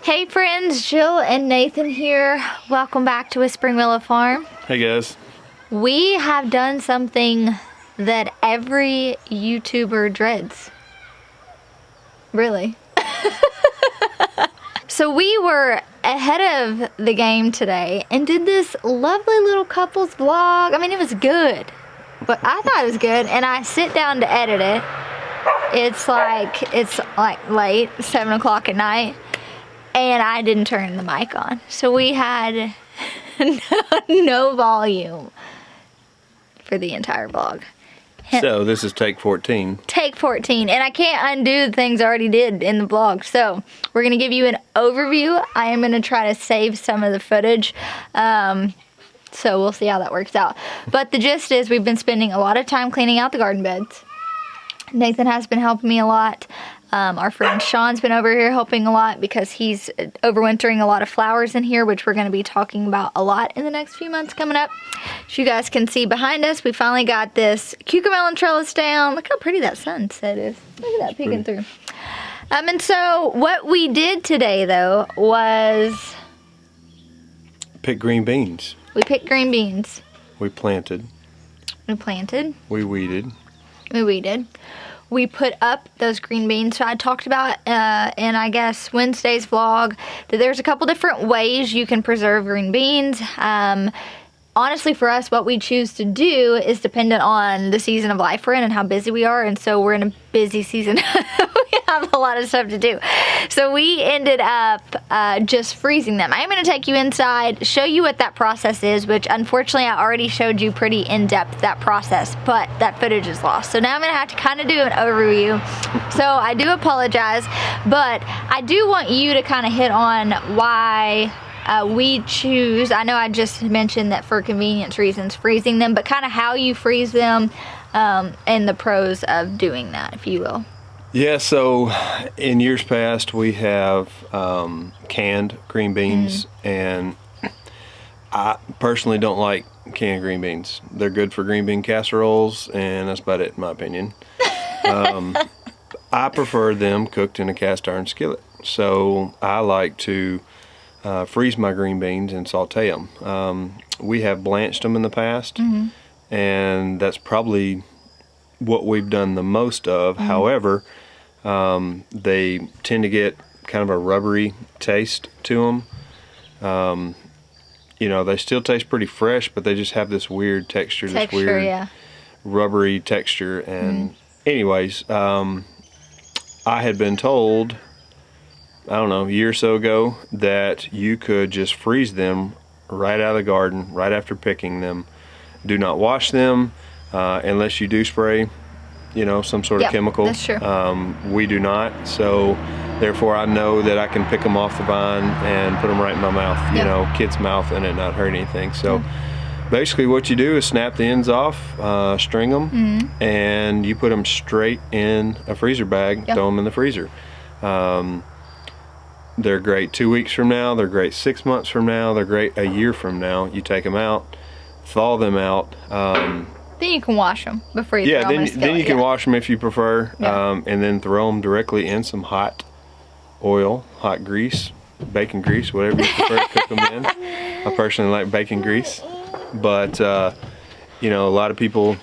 Hey friends, Jill and Nathan here. Welcome back to Whispering Willow Farm. Hey guys. We have done something that every YouTuber dreads. Really. So we were ahead of the game today and did this lovely little couples vlog. I mean, it was good, but I thought it was good, and I sit down to edit it. It's like late, 7 o'clock at night. And I didn't turn the mic on. So we had no volume for the entire vlog. So this is take 14. Take 14. And I can't undo the things I already did in the vlog. So we're going to give you an overview. I am going to try to save some of the footage. So we'll see how that works out. But the gist is we've been spending a lot of time cleaning out the garden beds. Nathan has been helping me a lot. Our friend Sean's been over here helping a lot because he's overwintering a lot of flowers in here, which we're going to be talking about a lot in the next few months coming up. As you guys can see behind us, we finally got this cucamelon trellis down. Look how pretty that sunset is. Look at that peeking through. And so what we did today, though, was... Pick green beans. We picked green beans. We planted. We planted. We weeded. We weeded. We put up those green beans. So I talked about in, I guess, Wednesday's vlog that there's a couple different ways you can preserve green beans. Honestly, for us, what we choose to do is dependent on the season of life we're in and how busy we are. And so we're in a busy season. We have a lot of stuff to do. So we ended up just freezing them. I am going to take you inside, show you what that process is, which unfortunately I already showed you pretty in-depth, that process, but that footage is lost. So now I'm going to have to kind of do an overview. So I do apologize, but I do want you to kind of hit on why... we choose, I know I just mentioned that for convenience reasons, freezing them, but kind of how you freeze them and the pros of doing that, if you will. Yeah, so in years past we have canned green beans, and I personally don't like canned green beans. They're good for green bean casseroles, and that's about it in my opinion. I prefer them cooked in a cast iron skillet. So I like to freeze my green beans and saute them. We have blanched them in the past, and that's probably what we've done the most of. However, they tend to get kind of a rubbery taste to them. You know, they still taste pretty fresh, but they just have this weird texture, this weird rubbery texture. And anyways, I had been told, I don't know, a year or so ago, that you could just freeze them right out of the garden, right after picking them. Do not wash them unless you do spray, you know, some sort of chemical. That's true. We do not, so therefore I know that I can pick them off the vine and put them right in my mouth, you know, kid's mouth, and it not hurt anything. So basically what you do is snap the ends off, string them, and you put them straight in a freezer bag, throw them in the freezer. They're great 2 weeks from now, they're great 6 months from now, they're great a year from now. You take them out, thaw them out. Then you can wash them before you throw them in a skillet. Then you can wash them if you prefer, and then throw them directly in some hot oil, hot grease, bacon grease, whatever you prefer to cook them in. I personally like bacon grease, but you know, a lot of people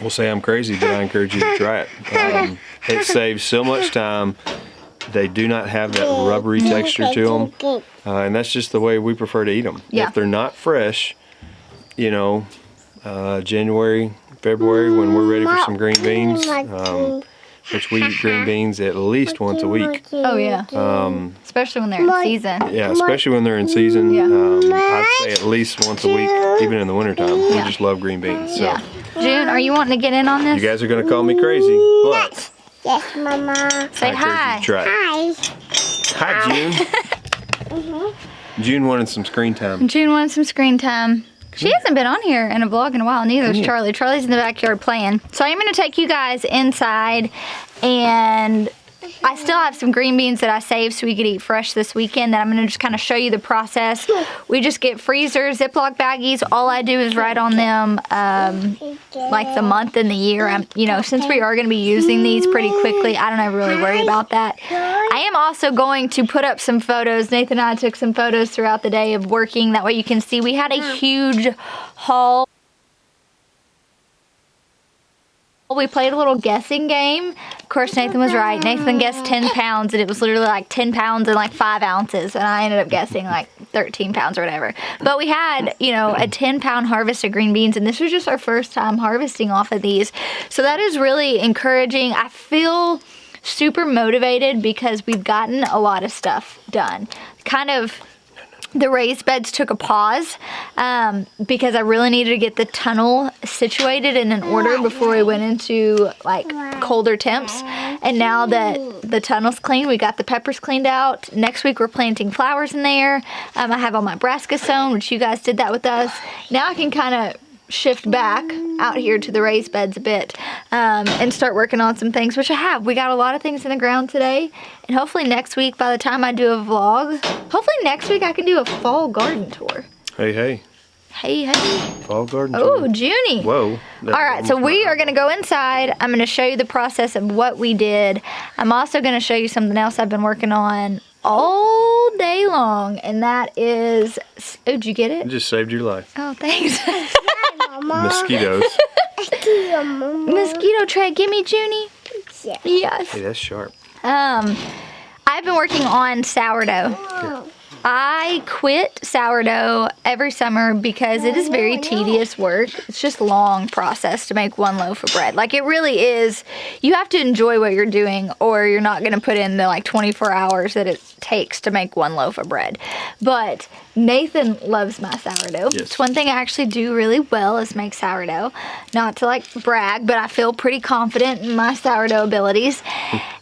will say I'm crazy, but I encourage you to try it. It saves so much time. They do not have that rubbery texture to them, and that's just the way we prefer to eat them. If they're not fresh, you know, January, February, when we're ready for some green beans, which we eat green beans at least once a week. Oh yeah, especially when they're in season. Yeah, especially when they're in season. I'd say at least once a week, even in the wintertime. We just love green beans. So. June, are you wanting to get in on this? You guys are going to call me crazy, but... Yes, Mama. Say hi. Hi. Hi, June. June wanted some screen time. June wanted some screen time. She hasn't been on here in a vlog in a while, neither is Charlie. Charlie's in the backyard playing. So I'm going to take you guys inside and I still have some green beans that I saved so we could eat fresh this weekend that I'm going to just kind of show you the process. We just get freezers, Ziploc baggies. All I do is write on them like the month and the year. Since we are going to be using these pretty quickly, I don't ever really worry about that. I am also going to put up some photos. Nathan and I took some photos throughout the day of working. That way you can see we had a huge haul. We played a little guessing game. Of course, Nathan was right. Nathan guessed 10 pounds, and it was literally like 10 pounds and like 5 ounces. And I ended up guessing like 13 pounds or whatever. But we had, a 10-pound harvest of green beans, and this was just our first time harvesting off of these. So that is really encouraging. I feel super motivated because we've gotten a lot of stuff done. The raised beds took a pause because I really needed to get the tunnel situated and in order before we went into like colder temps. And now that the tunnel's clean, we got the peppers cleaned out. Next week we're planting flowers in there. I have all my brassica sown, which you guys did that with us. Now I can kind of shift back out here to the raised beds a bit and start working on some things, which I have. We got a lot of things in the ground today, and hopefully next week, by the time I do a vlog, hopefully next week I can do a fall garden tour. Hey. Fall garden tour. Oh, Junie. Whoa. All right, so we are going to go inside. I'm going to show you the process of what we did. I'm also going to show you something else I've been working on all day long, and that is, oh, did you get it? I just saved your life. Oh, thanks. Mosquitoes. Mosquito tray, gimme, Junie. Yes. Hey, that's sharp. I've been working on sourdough. Here. I quit sourdough every summer because it is very tedious work. It's just a long process to make one loaf of bread. Like, it really is. You have to enjoy what you're doing, or you're not going to put in the like 24 hours that it takes to make one loaf of bread. But Nathan loves my sourdough. Yes. It's one thing I actually do really well is make sourdough. Not to like brag, but I feel pretty confident in my sourdough abilities.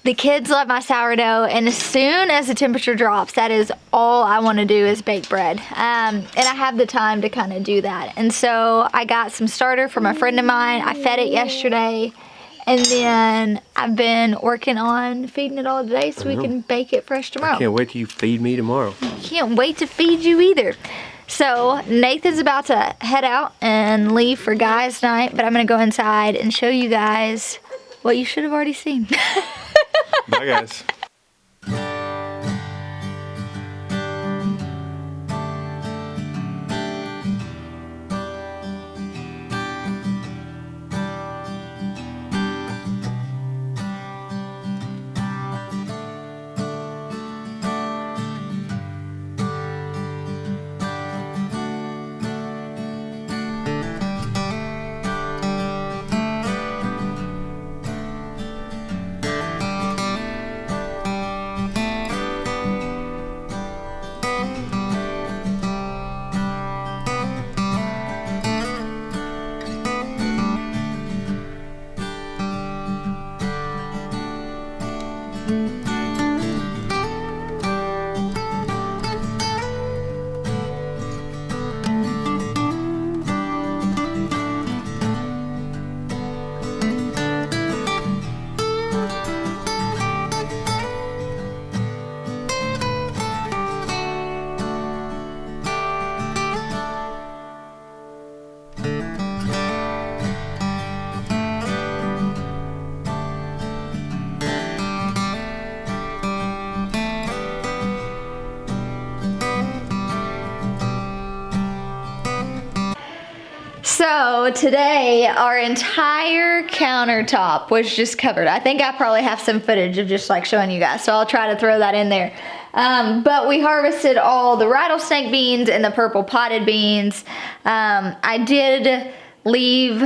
The kids love my sourdough, and as soon as the temperature drops, that is all I want to do is bake bread. And I have the time to kind of do that. And so I got some starter from a friend of mine. I fed it yesterday, and then I've been working on feeding it all today so we can bake it fresh tomorrow. I can't wait till you feed me tomorrow. Can't wait to feed you either. So Nathan's about to head out and leave for guys' night, but I'm going to go inside and show you guys what you should have already seen. Bye, guys. So today our entire countertop was just covered. I think I probably have some footage of just like showing you guys, so I'll try to throw that in there. But we harvested all the rattlesnake beans and the purple potted beans. I did leave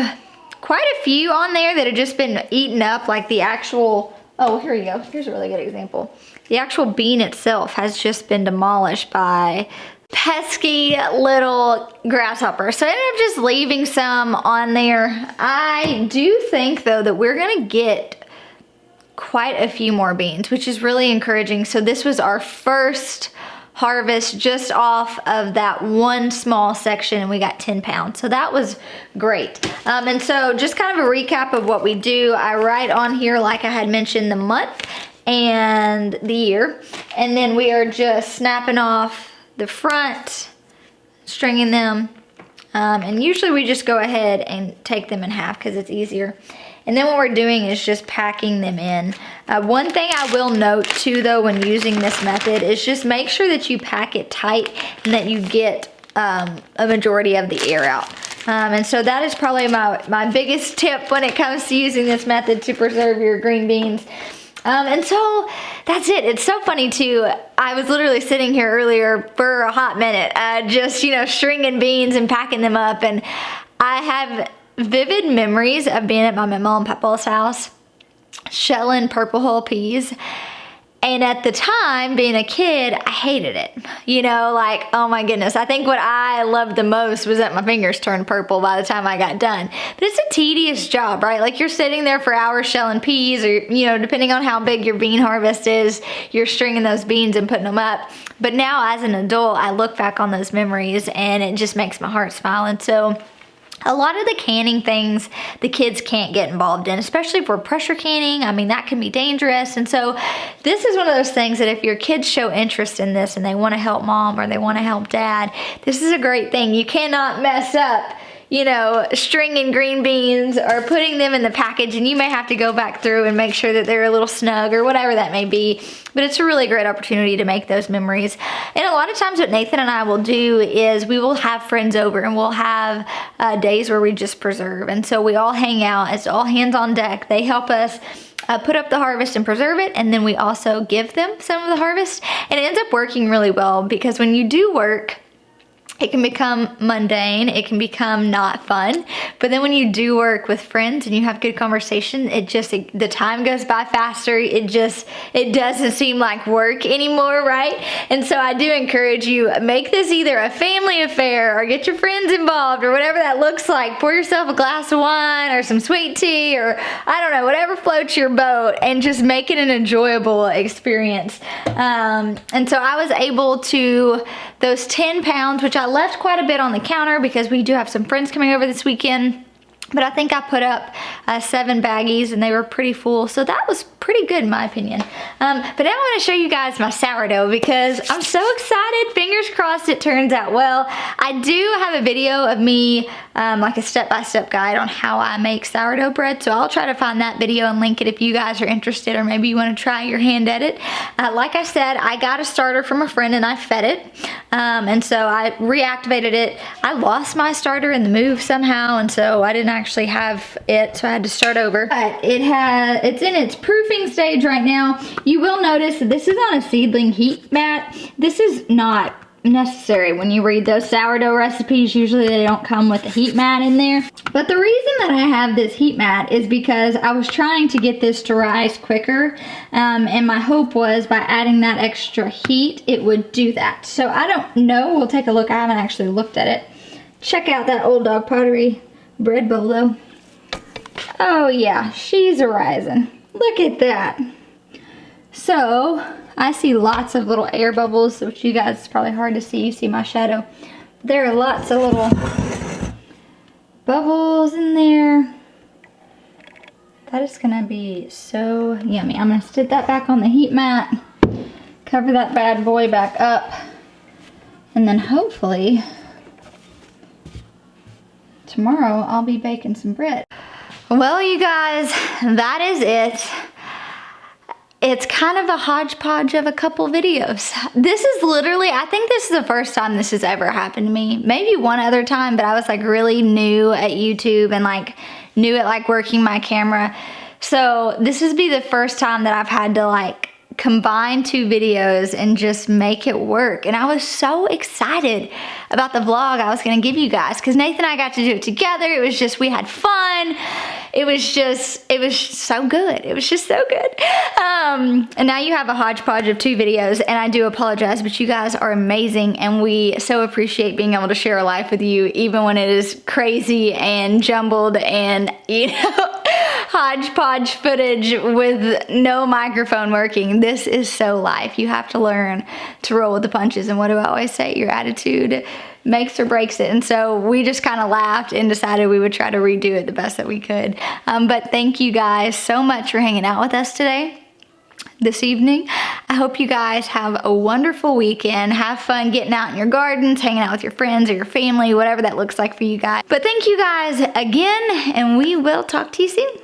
quite a few on there that had just been eaten up, like the actual, oh, here you go. Here's a really good example. The actual bean itself has just been demolished by pesky little grasshopper. So I ended up just leaving some on there. I do think though that we're gonna get quite a few more beans, which is really encouraging. So this was our first harvest just off of that one small section, and we got 10 pounds. So that was great. And so just kind of a recap of what we do. I write on here, like I had mentioned, the month and the ear. And then we are just snapping off the front, stringing them. And usually we just go ahead and take them in half because it's easier. And then what we're doing is just packing them in. One thing I will note too though when using this method is just make sure that you pack it tight and that you get a majority of the air out. And so that is probably my biggest tip when it comes to using this method to preserve your green beans. And so that's it. It's so funny too. I was literally sitting here earlier for a hot minute, just, stringing beans and packing them up. And I have vivid memories of being at my mama and papa's house, shelling purple hull peas. And at the time, being a kid, I hated it. Oh my goodness. I think what I loved the most was that my fingers turned purple by the time I got done. But it's a tedious job, right? Like you're sitting there for hours shelling peas or, depending on how big your bean harvest is, you're stringing those beans and putting them up. But now as an adult, I look back on those memories and it just makes my heart smile. And so a lot of the canning things the kids can't get involved in, especially if we're pressure canning. I mean, that can be dangerous. And so this is one of those things that if your kids show interest in this and they want to help mom or they want to help dad, this is a great thing. You cannot mess up, stringing green beans or putting them in the package, and you may have to go back through and make sure that they're a little snug or whatever that may be. But it's a really great opportunity to make those memories. And a lot of times what Nathan and I will do is we will have friends over and we'll have days where we just preserve. And so we all hang out. It's all hands on deck. They help us put up the harvest and preserve it, and then we also give them some of the harvest. And it ends up working really well because when you do work, it can become mundane, it can become not fun, but then when you do work with friends and you have good conversation, the time goes by faster, it doesn't seem like work anymore, right? And so I do encourage you, make this either a family affair or get your friends involved or whatever that looks like. Pour yourself a glass of wine or some sweet tea or I don't know, whatever floats your boat, and just make it an enjoyable experience. And so I was able to, those 10 pounds, which I left quite a bit on the counter because we do have some friends coming over this weekend, but I think I put up 7 baggies and they were pretty full, so that was pretty good in my opinion. But now I want to show you guys my sourdough because I'm so excited. Fingers crossed it turns out well. I do have a video of me, like a step-by-step guide on how I make sourdough bread, so I'll try to find that video and link it if you guys are interested or maybe you want to try your hand at it. Like I said, I got a starter from a friend and I fed it, and so I reactivated it. I lost my starter in the move somehow, and so I didn't actually have it, so I had to start over. But it's in its proofing stage right now. You will notice that this is on a seedling heat mat. This is not necessary when you read those sourdough recipes. Usually they don't come with a heat mat in there. But the reason that I have this heat mat is because I was trying to get this to rise quicker, and my hope was by adding that extra heat it would do that. So I don't know, we'll take a look. I haven't actually looked at it. Check out that Old Dog Pottery bread bowl though. Oh yeah, she's a rising. Look at that. So I see lots of little air bubbles, which you guys, it's probably hard to see. You see my shadow. There are lots of little bubbles in there. That is gonna be so yummy. I'm gonna stick that back on the heat mat, cover that bad boy back up, and then hopefully tomorrow I'll be baking some bread. Well, you guys, that is it. It's kind of a hodgepodge of a couple videos. This is literally, I think this is the first time this has ever happened to me. Maybe one other time, but I was like really new at YouTube and like new at like working my camera. So this would be the first time that I've had to like combine 2 videos and just make it work. And I was so excited about the vlog I was gonna give you guys because Nathan and I got to do it together. It was just, we had fun. It was so good. It was just so good. And now you have a hodgepodge of 2 videos, and I do apologize, but you guys are amazing and we so appreciate being able to share a life with you even when it is crazy and jumbled and, hodgepodge footage with no microphone working. This is so life. You have to learn to roll with the punches, and what do I always say? Your attitude makes or breaks it. And so we just kind of laughed and decided we would try to redo it the best that we could. But thank you guys so much for hanging out with us today. this evening. I hope you guys have a wonderful weekend. Have fun getting out in your gardens, hanging out with your friends or your family, whatever that looks like for you guys. But thank you guys again, and we will talk to you soon.